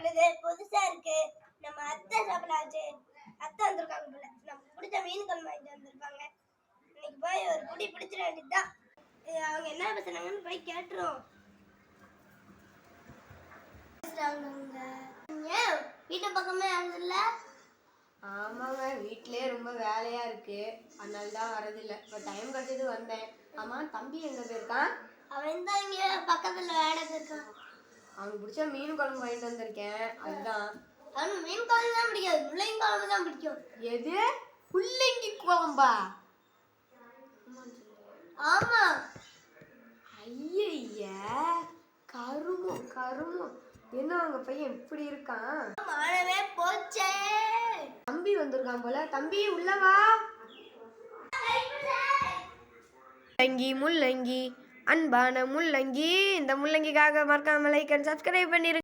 பண்ணுது புதுசா இருக்கு. நம்ம அத்தை சாப்பிடாச்சு. அத்தை வந்திருக்காங்க போல. நம்ம பிடிச்ச மீன் குழம்பு வாங்கிட்டு வந்திருப்பாங்க. இன்னைக்கு போய் ஒரு புடி பிடிச்சிட வேண்டியதுதான். அவங்க என்ன பேசுறாங்கன்னு போய் கேட்டுருவோம். வீட்டு பக்கமே யாரும் இல்ல? ஆமாங்க, வீட்லயே ரொம்ப வேலையா இருக்கு, அதனால தான் வரதில்லை. இப்போ டைம் கிடைச்சது வந்தேன். ஆமா, தம்பி எங்க போயிருக்கான்? அவன் தான் இங்க பக்கத்துல வேலை இருக்கான். அவனுக்கு பிடிச்ச மீன் குழம்பு வாங்கிட்டு வந்திருக்கேன். அதுதான். அவனுக்கு மீன் குழம்பு தான் பிடிக்காது, முள்ளங்கி குழம்பு தான் பிடிக்கும். எது? முள்ளங்கி குழம்பா? ஆமா. ஐய, கருமம் கருமம். என்ன உங்க பையன் இப்படி இருக்கான்? மானவே போச்சே. தம்பி வந்திருக்கான் போல. தம்பி உள்ளவா. முள்ளங்கி முள்ளங்கி அன்பான முள்ளங்கி. இந்த முள்ளங்கிக்காக மறக்காம லைக் அண்ட் சப்ஸ்கிரைப் பண்ணிருங்க.